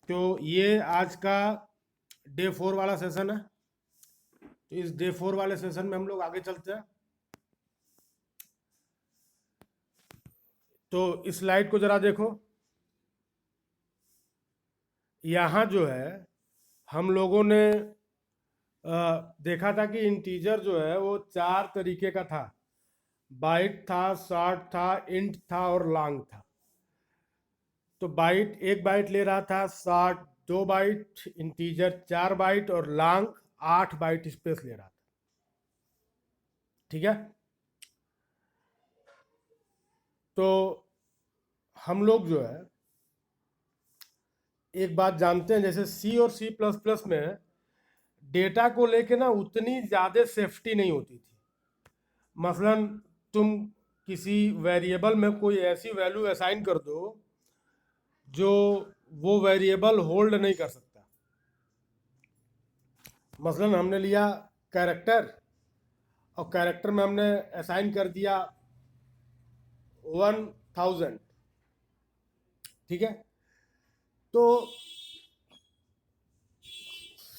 तो ये आज का डे 4 वाला सेशन है। तो इस डे 4 वाले सेशन में हम लोग आगे चलते हैं। तो इस स्लाइड को जरा देखो। यहाँ जो है हम लोगों ने देखा था कि इंटीजर जो है वो 4 तरीके का था। बाइट था, शॉर्ट था, इंट था और लॉन्ग था। तो बाइट 1 बाइट ले रहा था, शॉर्ट 2 बाइट, इंटीजर 4 बाइट और लॉन्ग 8 बाइट स्पेस ले रहा था। ठीक है। तो हम लोग जो है एक बात जानते हैं, जैसे सी और सी प्लस प्लस में डेटा को लेके ना उतनी ज़्यादा सेफ्टी नहीं होती थी। मसलन तुम किसी वेरिएबल में कोई ऐसी वैल्यू असाइन कर दो जो वो वेरिएबल होल्ड नहीं कर सकता। मसलन हमने लिया कैरेक्टर और कैरेक्टर में हमने असाइन कर दिया 1000। ठीक है। तो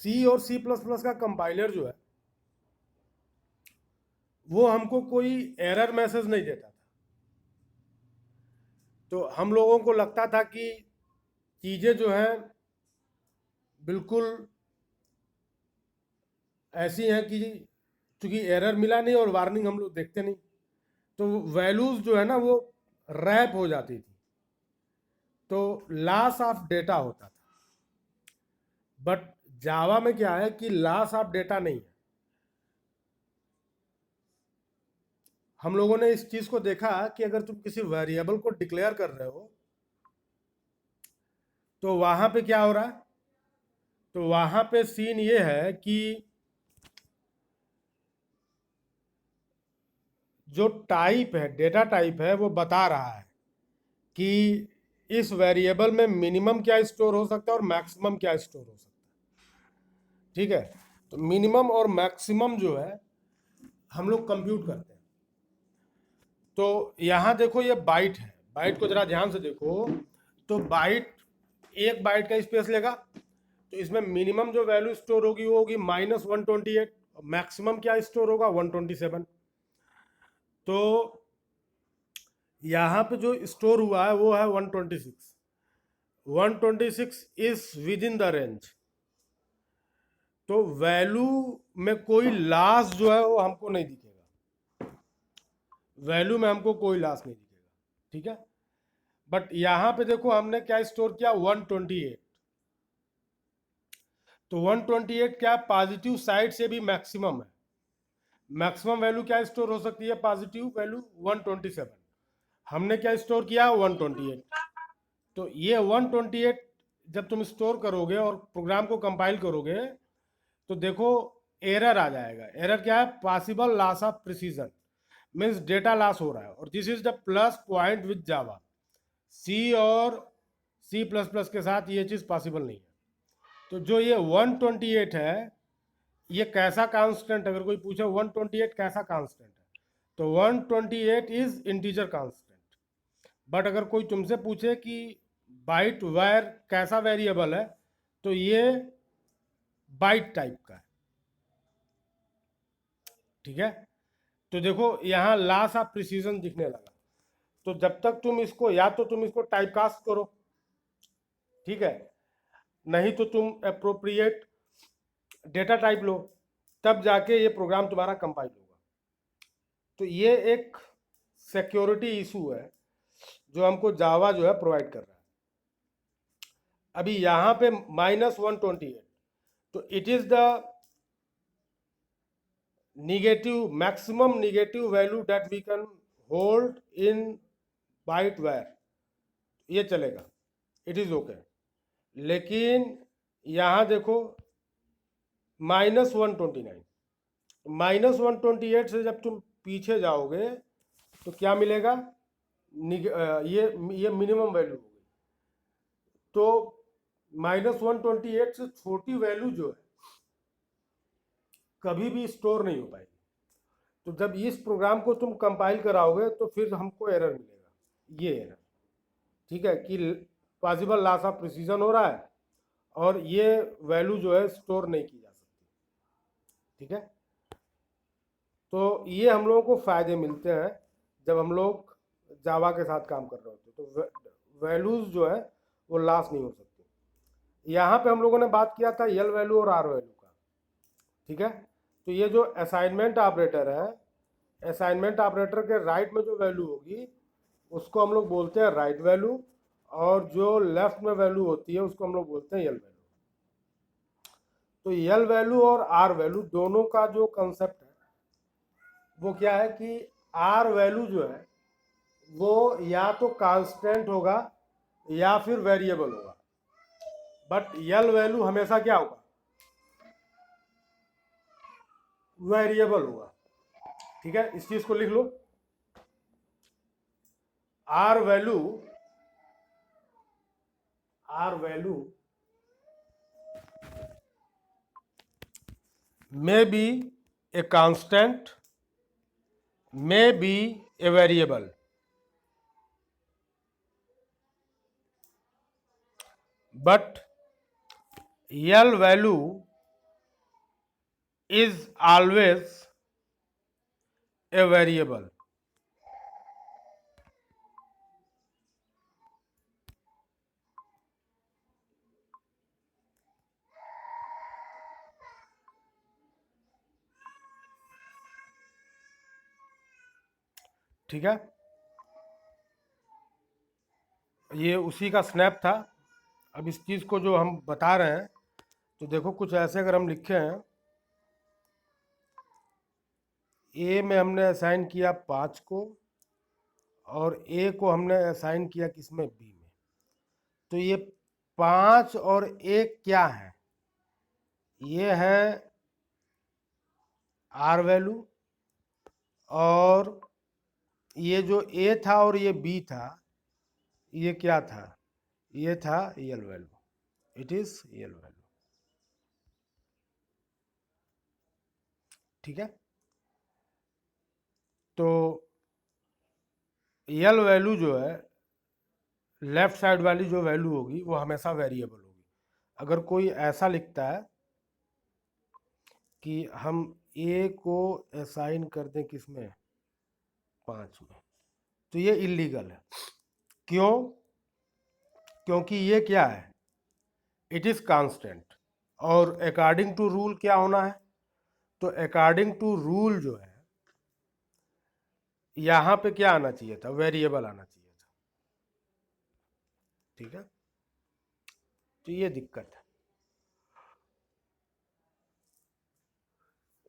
सी और सी प्लस प्लस का कंपाइलर जो है वो हमको कोई एरर मैसेज नहीं देता था। तो हम लोगों को लगता था कि चीज़ें जो हैं बिल्कुल ऐसी हैं कि चूंकि एरर मिला नहीं और वार्निंग हम लोग देखते नहीं, तो वैल्यूज जो है ना वो रैप हो जाती थी, तो लॉस ऑफ डेटा होता था। बट जावा में क्या है कि लॉस ऑफ डेटा नहीं है। हम लोगों ने इस चीज को देखा कि अगर तुम किसी वेरिएबल को डिक्लेयर कर रहे हो तो वहां पे क्या हो रहा है। तो वहां पे सीन ये है कि जो टाइप है, डेटा टाइप है, वो बता रहा है कि इस वेरिएबल में मिनिमम क्या स्टोर हो सकता है और मैक्सिमम क्या स्टोर हो सकता है। ठीक है। तो मिनिमम और मैक्सिमम जो है हम लोग कंप्यूट करते हैं। तो यहाँ देखो ये बाइट है, बाइट को जरा ध्यान से देखो। तो बाइट 1 बाइट का स्पेस लेगा, तो इसमें मिनिमम जो वैल्यू स्टोर होगी वो होगी -128, मैक्सिमम क्या स्टोर होगा 127। तो यहाँ पे जो स्टोर हुआ है वो है 126। 126 is with in the range. तो वैल्यू में कोई लॉस जो है वो हमको नहीं दिखेगा, वैल्यू में हमको कोई लॉस नहीं दिखेगा। ठीक है। बट यहां पे देखो हमने क्या स्टोर किया 128। तो 128 क्या पॉजिटिव साइड से भी मैक्सिमम है। मैक्सिमम वैल्यू क्या स्टोर हो सकती है, पॉजिटिव वैल्यू 127। हमने क्या स्टोर किया 128। तो ये 128 जब तुम स्टोर करोगे और प्रोग्राम को कंपाइल करोगे तो देखो एरर आ जाएगा। एरर क्या है, possible loss of precision, means data loss हो रहा है। और this is the plus point with Java. C और सी प्लस प्लस के साथ ये चीज़ पॉसिबल नहीं है। तो जो ये 128 है ये कैसा कांस्टेंट, अगर कोई पूछे 128 कैसा कांस्टेंट है, तो 128 इज इंटीजर कांस्टेंट। बट अगर कोई तुमसे पूछे कि बाइट वायर कैसा वेरिएबल है, तो ये बाइट टाइप का है। ठीक है। तो देखो यहाँ लॉस ऑफ प्रिसीजन दिखने लगा। तो जब तक तुम इसको, या तो तुम इसको टाइपकास्ट करो, ठीक है, नहीं तो तुम अप्रोप्रिएट डेटा टाइप लो, तब जाके ये प्रोग्राम तुम्हारा कंपाइल होगा। तो ये एक सिक्योरिटी इशू है जो हमको जावा जो है प्रोवाइड कर रहा है। अभी यहाँ पे -128, तो it is the negative, maximum negative value that we can hold in byte wire, ये चलेगा, इट इज ओके। लेकिन यहाँ देखो -129, -128 से जब तुम पीछे जाओगे तो क्या मिलेगा, ये मिनिमम वैल्यू हो गई। तो -128 से छोटी वैल्यू जो है कभी भी स्टोर नहीं हो पाएगी। तो जब इस प्रोग्राम को तुम कंपाइल कराओगे तो फिर हमको एरर मिलेगा, ये एरर। ठीक है, कि पॉसिबल लॉस ऑफ प्रिसीजन हो रहा है और ये वैल्यू जो है स्टोर नहीं की जा सकती। ठीक है, तो ये हम लोगों को फ़ायदे मिलते हैं जब हम लोग जावा के साथ काम कर रहे होते हैं, तो वैल्यूज़ जो है वो लॉस नहीं हो सकती। यहाँ पे हम लोगों ने बात किया था यल वैल्यू और आर वैल्यू का। ठीक है, तो ये जो असाइनमेंट ऑपरेटर है, असाइनमेंट ऑपरेटर के राइट में जो वैल्यू होगी उसको हम लोग बोलते हैं राइट वैल्यू, और जो लेफ्ट में वैल्यू होती है उसको हम लोग बोलते हैं यल वैल्यू। तो यल वैल्यू और आर वैल्यू दोनों का जो कंसेप्ट है वो क्या है कि आर वैल्यू जो है वो या तो कांस्टेंट होगा या फिर वेरिएबल होगा, बट यल वैल्यू हमेशा क्या होगा, वेरिएबल होगा। ठीक है, इस चीज को लिख लो, R value, R value may be a constant, may be a variable, but L value is always a variable. ठीक है, ये उसी का स्नैप था। अब इस चीज़ को जो हम बता रहे हैं, तो देखो कुछ ऐसे अगर हम लिखे हैं, ए में हमने असाइन किया 5 को, और ए को हमने असाइन किया किसमें, बी में। तो ये 5 और 1 क्या है, ये है आर वैल्यू, और ये जो ए था और ये बी था, ये क्या था, ये था L value, it is L value. ठीक है, तो यल वैल्यू जो है, लेफ्ट साइड वाली जो वैल्यू होगी वो हमेशा वेरिएबल होगी। अगर कोई ऐसा लिखता है कि हम ए को असाइन कर दें किसमें, 5 में, तो ये इलीगल है। क्यों, क्योंकि ये क्या है, इट इज कांस्टेंट, और अकॉर्डिंग टू रूल क्या होना है, तो अकॉर्डिंग टू रूल जो है यहाँ पे क्या आना चाहिए था, वेरिएबल आना चाहिए था। ठीक है, तो ये दिक्कत है।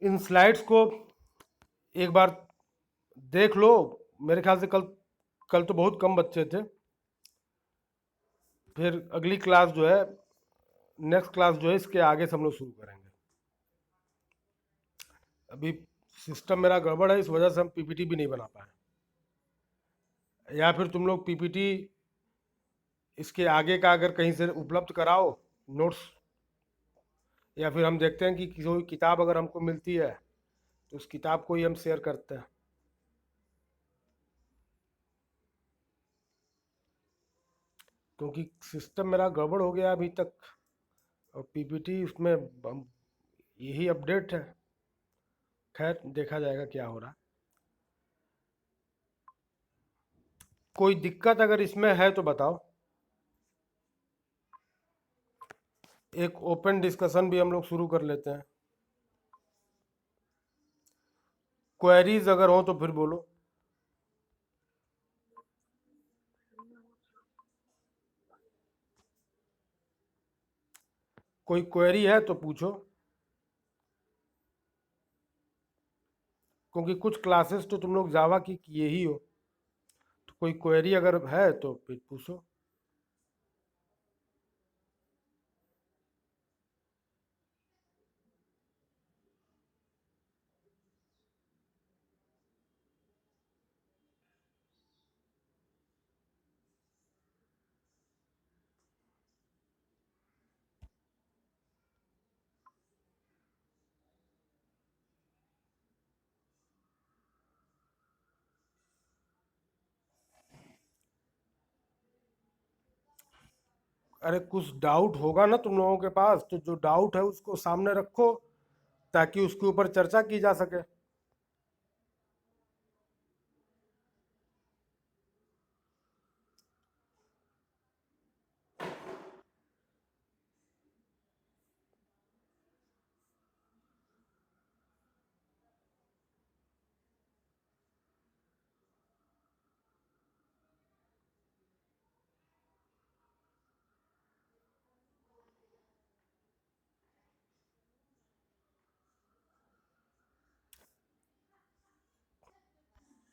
इन स्लाइड्स को एक बार देख लो, मेरे ख्याल से कल कल तो बहुत कम बच्चे थे। फिर अगली क्लास जो है, नेक्स्ट क्लास जो है इसके आगे से हम लोग शुरू करेंगे। अभी सिस्टम मेरा गड़बड़ है, इस वजह से हम पीपीटी भी नहीं बना पाए, या फिर तुम लोग पीपीटी इसके आगे का अगर कहीं से उपलब्ध कराओ नोट्स, या फिर हम देखते हैं कि कोई किताब अगर हमको मिलती है तो उस किताब को ही हम शेयर करते हैं। क्योंकि सिस्टम मेरा गड़बड़ हो गया अभी तक, और पीपीटी उसमें यही अपडेट है। खैर देखा जाएगा क्या हो रहा है। कोई दिक्कत अगर इसमें है तो बताओ, एक ओपन डिस्कशन भी हम लोग शुरू कर लेते हैं। क्वेरीज अगर हो तो फिर बोलो। कोई क्वेरी है तो पूछो, क्योंकि कुछ क्लासेस तो तुम लोग जावा की किए ही हो, तो कोई क्वेरी अगर है तो फिर पूछो। अरे कुछ डाउट होगा ना तुम लोगों के पास, तो जो डाउट है उसको सामने रखो ताकि उसके ऊपर चर्चा की जा सके।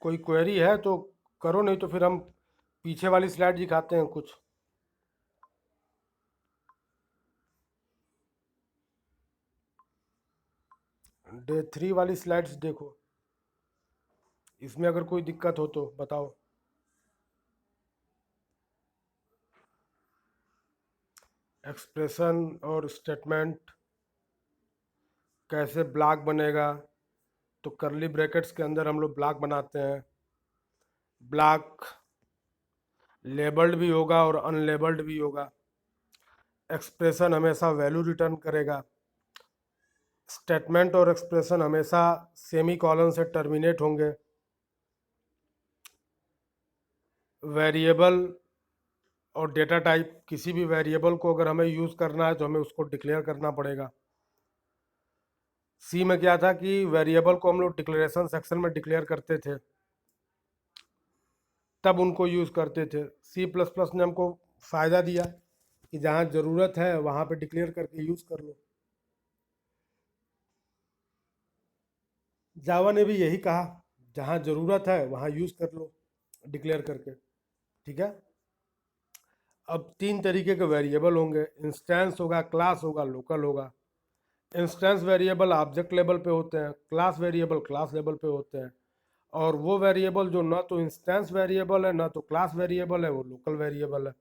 कोई क्वेरी है तो करो, नहीं तो फिर हम पीछे वाली स्लाइड दिखाते हैं कुछ। डे 3 वाली स्लाइड्स देखो, इसमें अगर कोई दिक्कत हो तो बताओ। एक्सप्रेशन और स्टेटमेंट कैसे ब्लॉक बनेगा, तो करली ब्रैकेट्स के अंदर हम लोग ब्लॉक बनाते हैं। ब्लॉक लेबल्ड भी होगा और अनलेबल्ड भी होगा। एक्सप्रेशन हमेशा वैल्यू रिटर्न करेगा। स्टेटमेंट और एक्सप्रेशन हमेशा सेमी कॉलन से टर्मिनेट होंगे। वेरिएबल और डेटा टाइप, किसी भी वेरिएबल को अगर हमें यूज़ करना है तो हमें उसको डिक्लेयर करना पड़ेगा। सी में क्या था कि वेरिएबल को हम लोग डिक्लेरेशन सेक्शन में डिक्लेयर करते थे, तब उनको यूज़ करते थे। C++ ने हमको फ़ायदा दिया कि जहाँ ज़रूरत है वहाँ पे डिक्लेयर करके यूज़ कर लो। जावा ने भी यही कहा, जहाँ ज़रूरत है वहाँ यूज़ कर लो डिक्लेयर करके। ठीक है। अब 3 तरीके के वेरिएबल होंगे, इंस्टेंस होगा, क्लास होगा, लोकल होगा। इंस्टेंस वेरिएबल ऑब्जेक्ट लेवल पे होते हैं, क्लास वेरिएबल क्लास लेवल पे होते हैं। और वो वेरिएबल जो ना तो इंस्टेंस वेरिएबल है ना तो क्लास वेरिएबल है, वो लोकल वेरिएबल है।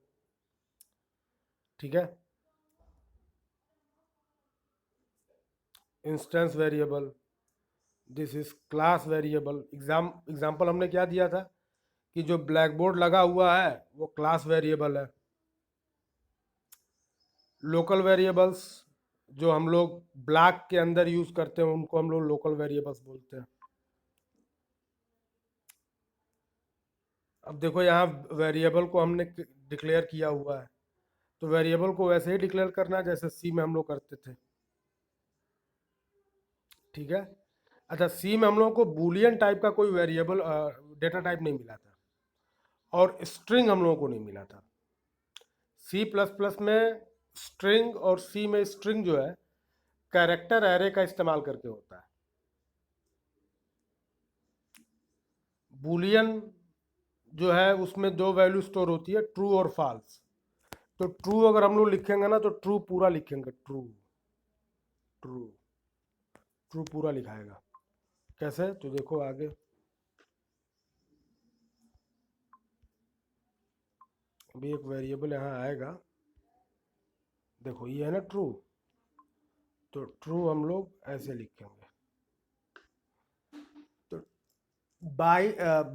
ठीक है। Instance variable, this is class variable. Example हमने क्या दिया था कि जो ब्लैक बोर्ड लगा हुआ है वो क्लास वेरिएबल है। लोकल वेरिएबल्स जो हम लोग ब्लॉक के अंदर यूज करते हैं उनको हम लोग लोकल वेरिएबल्स बोलते हैं। अब देखो यहाँ वेरिएबल को हमने डिक्लेयर किया हुआ है, तो वेरिएबल को वैसे ही डिक्लेयर करना है जैसे सी में हम लोग करते थे। ठीक है। अच्छा, सी में हम लोगों को बूलियन टाइप का कोई वेरिएबल डेटा टाइप नहीं मिला था, और स्ट्रिंग हम लोगों को नहीं मिला था। C++ में स्ट्रिंग, और सी में स्ट्रिंग जो है कैरेक्टर एरे का इस्तेमाल करके होता है। बूलियन जो है उसमें दो वैल्यू स्टोर होती है, ट्रू और फॉल्स। तो ट्रू अगर हम लोग लिखेंगे ना तो ट्रू पूरा लिखेंगे, ट्रू ट्रू ट्रू पूरा लिखाएगा। कैसे, तो देखो आगे। अभी एक वेरिएबल यहाँ आएगा, देखो ये है ना ट्रू, तो ट्रू हम लोग ऐसे लिखेंगे। तो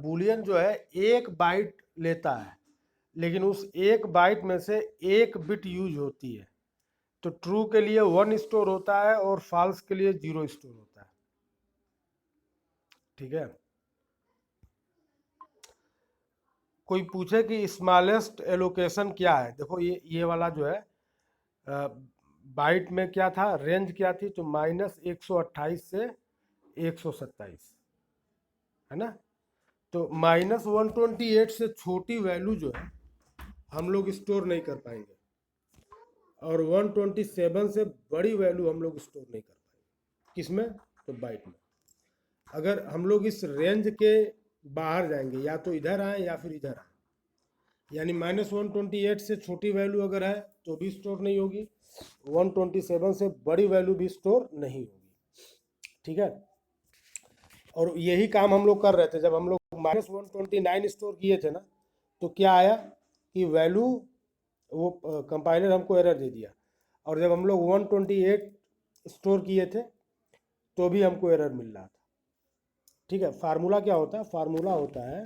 बूलियन जो है 1 बाइट लेता है, लेकिन उस 1 बाइट में से 1 बिट यूज होती है। तो ट्रू के लिए 1 स्टोर होता है और फॉल्स के लिए 0 स्टोर होता है। ठीक है। कोई पूछे कि स्मॉलेस्ट एलोकेशन क्या है, देखो ये वाला जो है बाइट में क्या था, रेंज क्या थी, तो -128 से 127, है ना। तो -128 से छोटी वैल्यू जो है हम लोग स्टोर नहीं कर पाएंगे, और 127 से बड़ी वैल्यू हम लोग स्टोर नहीं कर पाएंगे। किसमें, तो बाइट में। अगर हम लोग इस रेंज के बाहर जाएंगे, या तो इधर आए या फिर इधर आए, यानी -128 से छोटी वैल्यू अगर है तो भी स्टोर नहीं होगी, 127 से बड़ी वैल्यू भी स्टोर नहीं होगी। ठीक है। और यही काम हम लोग कर रहे थे, जब हम लोग -129 स्टोर किए थे ना, तो क्या आया कि वैल्यू, वो कंपाइलर हमको एरर दे दिया। और जब हम लोग 128 स्टोर किए थे तो भी हमको एरर मिल रहा था। ठीक है। फार्मूला क्या होता है, फार्मूला होता है,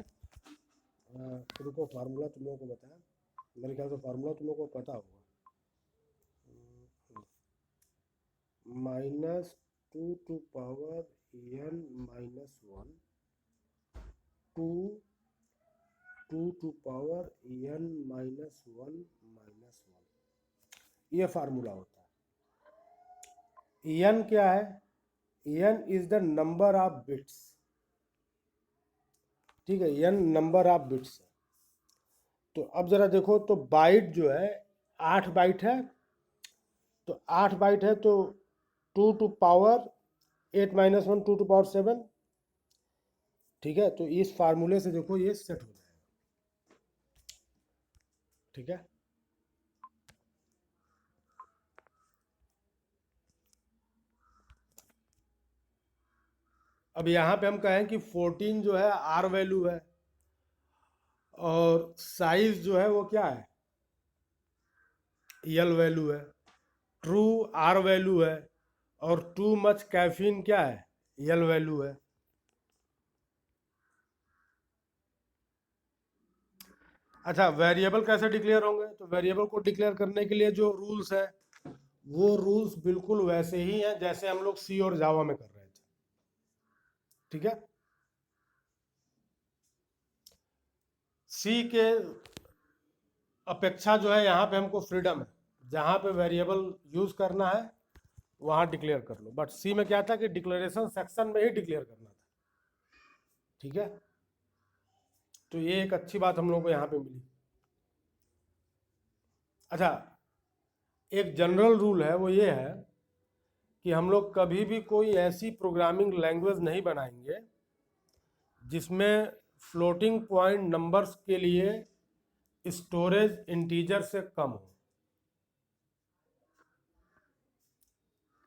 रुको, फार्मूला तुम लोगों को बताया, मेरे ख्याल से फार्मूला तुम लोगों को पता होगा। Minus 2 to power n-1 to 2 to power n-1 -1, ये फार्मूला होता है। n क्या है? n is the number of bits, ठीक है, n नंबर ऑफ बिट्स है। तो अब जरा देखो, तो बाइट जो है 8 बाइट है, तो 8 बाइट है तो 2 to power 8 - 1 2 to power 7, ठीक है। तो इस फार्मूले से देखो ये सेट हो जाएगा, ठीक है। अब यहाँ पे हम कहें कि 14 जो है आर वैल्यू है, और साइज जो है वो क्या है, यल वैल्यू है, ट्रू आर वैल्यू है, और टू मच कैफीन क्या है, यल वैल्यू है। अच्छा, वेरिएबल कैसे डिक्लेयर होंगे? तो वेरिएबल को डिक्लेयर करने के लिए जो रूल्स है, वो रूल्स बिल्कुल वैसे ही हैं जैसे हम लोग सी और जावा में कर रहे थे, ठीक है। सी के अपेक्षा जो है यहाँ पे हमको फ्रीडम है, जहाँ पे वेरिएबल यूज करना है वहाँ डिक्लेयर कर लो, बट सी में क्या था कि डिक्लेरेशन सेक्शन में ही डिक्लेयर करना था, ठीक है। तो ये एक अच्छी बात हम लोगों को यहाँ पे मिली। अच्छा, एक जनरल रूल है, वो ये है कि हम लोग कभी भी कोई ऐसी प्रोग्रामिंग लैंग्वेज नहीं बनाएंगे जिसमें फ्लोटिंग पॉइंट नंबर्स के लिए स्टोरेज इंटीजर से कम हो,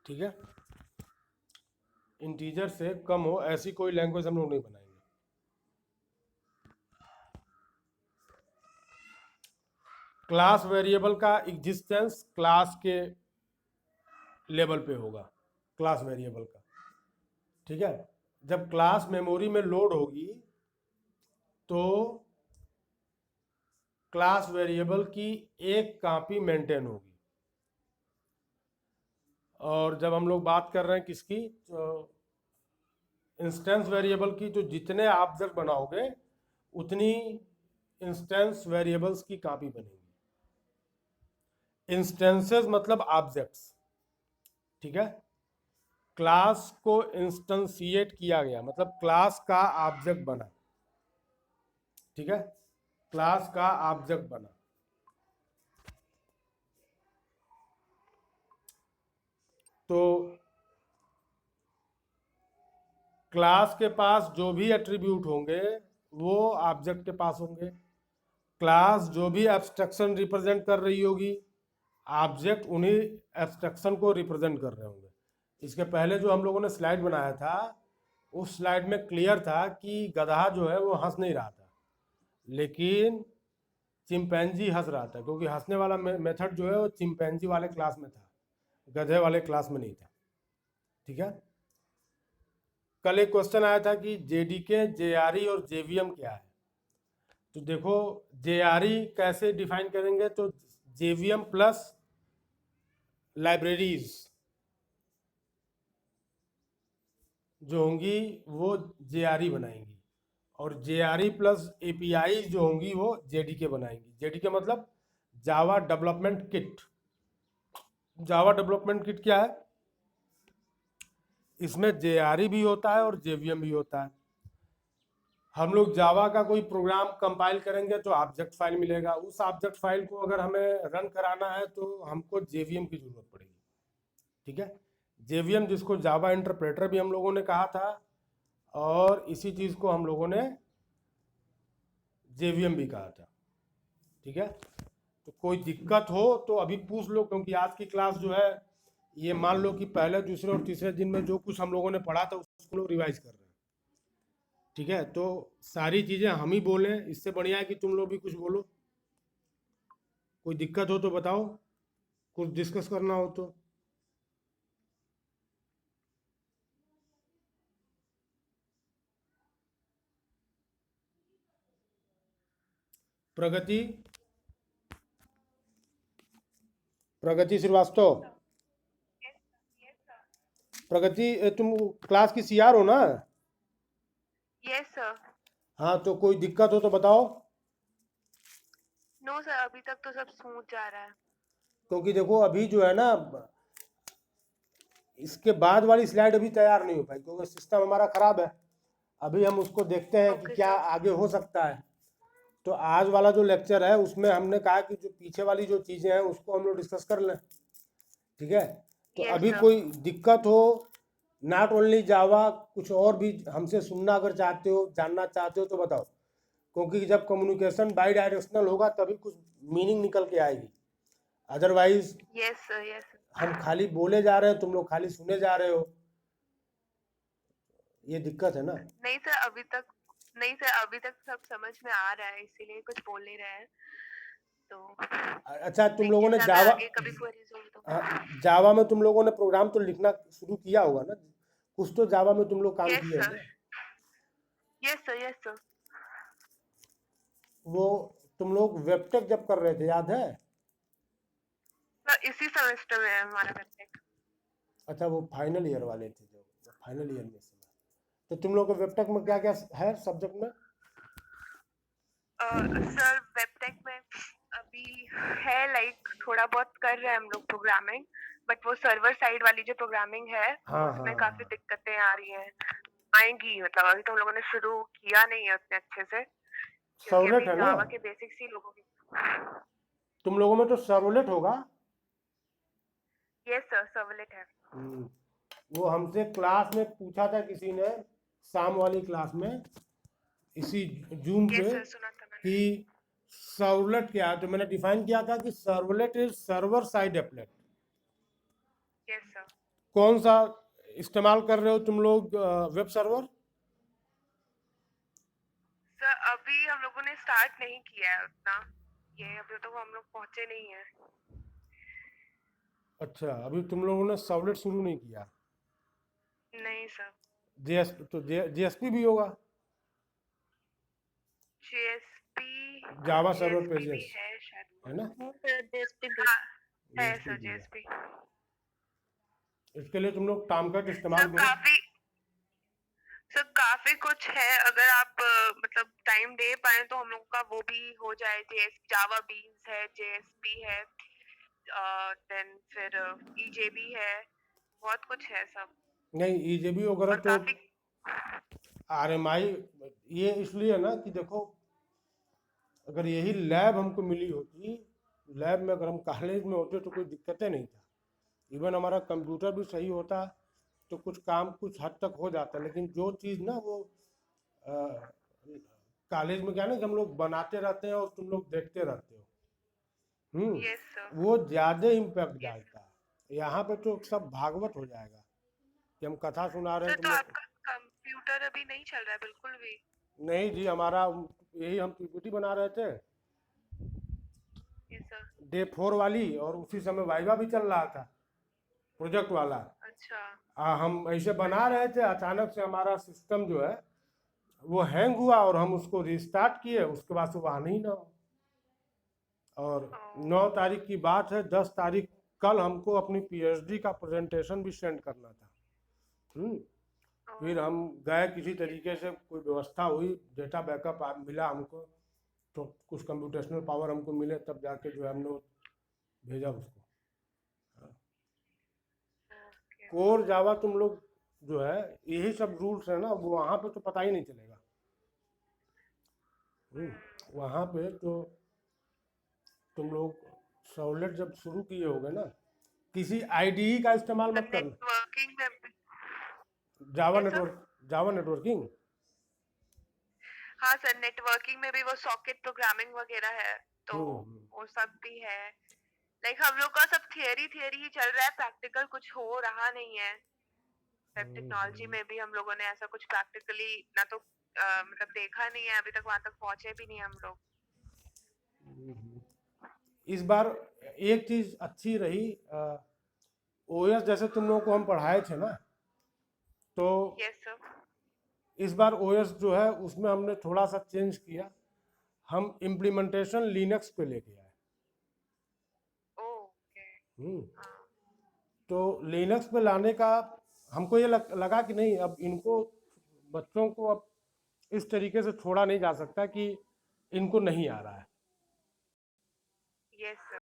ठीक है। इंटीजर से कम हो ऐसी कोई लैंग्वेज हम लोग नहीं बनाएंगे। क्लास वेरिएबल का एग्जिस्टेंस क्लास के लेवल पे होगा, क्लास वेरिएबल का, ठीक है। जब क्लास मेमोरी में लोड होगी तो क्लास वेरिएबल की एक कॉपी मेंटेन होगी, और जब हम लोग बात कर रहे हैं किसकी, तो इंस्टेंस वेरिएबल की, तो जितने ऑब्जेक्ट बनाओगे उतनी इंस्टेंस वेरिएबल्स की कॉपी बनेगी। इंस्टेंसेस मतलब ऑब्जेक्ट्स, ठीक है। क्लास को इंस्टेंशिएट किया गया मतलब क्लास का ऑब्जेक्ट बना, ठीक है, क्लास का ऑब्जेक्ट बना। तो क्लास के पास जो भी एट्रीब्यूट होंगे वो ऑब्जेक्ट के पास होंगे। क्लास जो भी एब्स्ट्रक्शन रिप्रेजेंट कर रही होगी, ऑब्जेक्ट उन्हीं एब्स्ट्रक्शन को रिप्रेजेंट कर रहे होंगे। इसके पहले जो हम लोगों ने स्लाइड बनाया था, उस स्लाइड में क्लियर था कि गधा जो है वो हंस नहीं रहा था, लेकिन चिंपैंजी हंस रहा था, क्योंकि हंसने वाला मेथड जो है वो चिंपैंजी वाले क्लास में था, गधे वाले क्लास में नहीं था, ठीक है। कल एक क्वेश्चन आया था कि जेडीके, जेआरई और जेवीएम क्या है। तो देखो, जेआरई कैसे डिफाइन करेंगे, तो जेवीएम प्लस लाइब्रेरीज जो होंगी वो जेआरई बनाएंगी, और जेआरई प्लस एपीआई जो होंगी वो जेडीके बनाएंगी। जेडीके मतलब Java development kit. Java development kit क्या है? इसमें जेआरई भी होता है और जेवीएम भी होता है। हम लोग जावा का कोई प्रोग्राम कंपाइल करेंगे तो ऑब्जेक्ट फाइल मिलेगा, उस ऑब्जेक्ट फाइल को अगर हमें रन कराना है तो हमको जेवीएम की जरूरत पड़ेगी, ठीक है। जेवीएम जिसको जावा इंटरप्रेटर भी हम लोगों ने कहा था, और इसी चीज को हम लोगों ने जेवीएम भी कहा था, ठीक है। तो कोई दिक्कत हो तो अभी पूछ लो, क्योंकि आज की क्लास जो है ये मान लो कि पहले, दूसरे और तीसरे दिन में जो कुछ हम लोगों ने पढ़ा था उसको लोग रिवाइज कर रहे हैं, ठीक है। तो सारी चीजें हम ही बोलें, इससे बढ़िया है कि तुम लोग भी कुछ बोलो। कोई दिक्कत हो तो बताओ, कुछ डिस्कस करना हो तो। प्रगति, प्रगति श्रीवास्तव, प्रगति तुम क्लास की सीआर हो ना? Yes sir. हाँ, तो कोई दिक्कत हो तो बताओ, नो सर, अभी तक तो सब स्मूथ जा रहा है। क्योंकि देखो अभी जो है ना, इसके बाद वाली स्लाइड अभी तैयार नहीं हो पाई क्योंकि सिस्टम हमारा खराब है। अभी हम उसको देखते हैं कि ओके क्या सर। आगे हो सकता है। तो आज वाला जो लेक्चर है उसमें हमने कहा कि जो पीछे वाली जो चीज़ें हैं उसको हम लोग डिस्कस कर लें, ठीक है? तो यस अभी सर। कोई दिक्कत हो, नॉट ओनली जावा, कुछ और भी हमसे सुनना अगर चाहते हो, जानना चाहते हो तो बताओ, क्योंकि जब कम्युनिकेशन बाई डायरेक्शनल होगा तभी कुछ मीनिंग निकल के आएगी। Otherwise yes sir. Yes sir. हम खाली बोले जा रहे हैं, तुम लोग खाली सुने जा रहे हो, ये दिक्कत है ना। नहीं सर, अभी तक नहीं सर, अभी तक सब समझ में आ रहा है, इसीलिए कुछ बोल नहीं रहे हैं। तो अच्छा, तुम लोगों ने जैसा अगर जावा, आगे कभी क्वेरीज होगी तो। जावा में तुम लोगों ने प्रोग्राम तो लिखना शुरू किया होगा ना? कुछ तो जावा में तुम लोग काम यस किए सर। होंगे। Yes sir. Yes sir. वो तुम लोग वेबटेक जब कर रहे थे, याद है? इसी सेमेस्टर में है हमारा वेबटेक। अच्छा, वो फाइनल ईयर वाले थे जो फाइनल ईयर में से। तो तुम लोग को वेबटेक में क्या क्या है सब्जेक्ट में? सर वेबटेक में अभी है लाइक थोड़ा बहुत कर रहे हैं हम लोग प्रोग्रामिंग, बट वो सर्वर साइड वाली जो प्रोग्रामिंग है हाँ हाँ उसमें काफी हाँ। दिक्कतें आ रही हैं, आएंगी। मतलब अभी तो हम लोगों ने शुरू किया नहीं है उतने अच्छे से, क्योंकि सर्वलेट अभी है ना? जावा के बेसिक्स ही लोगों की। तुम लोगों में तो सर्वलेट होगा। यस सर, सर्वलेट है। वो हमसे क्लास में पूछा था किसी ने, शाम वाली क्लास में, इसी जूम यस पे, सर, सुना था मैंने। कि सर्वलेट क्या है। तो मैंने डिफाइन किया था कि servlet is server side applet. Yes sir. कौन सा इस्तेमाल कर रहे हो तुम लोग वेब सर्वर? सर अभी हम लोगों ने स्टार्ट नहीं किया है उतना, ये अभी तो हम लोग पहुंचे नहीं है। अच्छा, अभी तुम लोगों ने सर्वलेट शुरू नहीं किया। नहीं सर। जेएस तो जेएसपी भी होगा, जेएसपी। जावा सर्वर जेएसपी भी पेजेस, है शायद। है ना? जेएसपी भी है जेएसपी सर, भी है। जेएसपी। इसके लिए तुम लोग टॉमकैट सर इस्तेमाल करो। काफी सर काफी कुछ है, अगर आप मतलब टाइम दे पाए तो हम लोगों का वो भी हो जाए। जेएस जावा बीन्स है, जेएसपी है, देन फिर ईजेबी है, बहुत कुछ है सब। नहीं, ईजेबी वगैरह और तो काफी। आरएमआई, ये इसलिए ना कि देखो, अगर यही लैब हमको मिली होती, लैब में अगर हम कॉलेज में होते तो कोई दिक्कतें नहीं था। इवन हमारा कंप्यूटर भी सही होता तो कुछ काम कुछ हद तक हो जाता। लेकिन जो चीज़ ना वो कॉलेज में क्या ना कि हम लोग बनाते रहते हैं और तुम लोग देखते रहते हो, यस सर। वो ज़्यादा इम्पैक्ट यस डालता है। यहाँ पे तो सब भागवत हो जाएगा कि हम कथा सुना रहे सर। हैं तुम तो लोग। आपका कंप्यूटर अभी नहीं चल रहा है बिल्कुल भी? नहीं जी, हमारा यही हम पीपीटी बना रहे थे यस सर। डे 4 वाली, और उसी समय वाइवा भी चल रहा था, प्रोजेक्ट वाला। अच्छा। हम ऐसे बना अच्छा। रहे थे, अचानक से हमारा सिस्टम जो है वो हैंग हुआ और हम उसको रिस्टार्ट किए, उसके बाद से वो आना ही ना हो। और ओ। 9 तारीख की बात है, 10 तारीख कल हमको अपनी पीएचडी का प्रेजेंटेशन भी सेंड करना था। हम्म, ओ। फिर हम गए, किसी यस तरीके से कोई व्यवस्था हुई, डेटा बैकअप मिला हमको, तो कुछ कंप्यूटेशनल पावर हमको मिले, तब जाके जो है हमने भेजा उसको। ओके। कोर जावा तुम लोग जो है, यही सब रूल्स है ना, वो वहाँ पे तो पता ही नहीं चलेगा। वहाँ पे तो तुम लोग सॉलिड जब शुरू किए होगे ना, किसी आईडीई का इस्तेमाल सर मत करना। नेटवर्किंग में भी। जावा यस सर। नेटवर्क, जावा नेटवर्किंग। हाँ सर, नेटवर्किंग में भी वो सॉकेट प्रोग्रामिंग वगैरह है, तो हम्म वो सब भी है। लाइक हम लोग का सब थियरी थियरी ही चल रहा है, प्रैक्टिकल कुछ हो रहा नहीं है। वेब टेक्नोलॉजी में भी हम लोगों ने ऐसा कुछ प्रैक्टिकली ना तो मतलब देखा नहीं है, अभी तक वहां तक पहुंचे भी नहीं हम लोग। इस बार एक चीज अच्छी रही, ओएस जैसे तुम लोगों को हम पढ़ाए थे ना, तो यस सर। इस बार ओएस जो है उसमें हमने थोड़ा सा चेंज किया। हम इम्प्लीमेंटेशन लिनक्स पे लेके आए। ओके। हम्म, हाँ। तो लिनक्स पे लाने का हमको ये लगा कि नहीं, अब इनको बच्चों को अब इस तरीके से छोड़ा नहीं जा सकता कि इनको नहीं आ रहा है। Yes sir.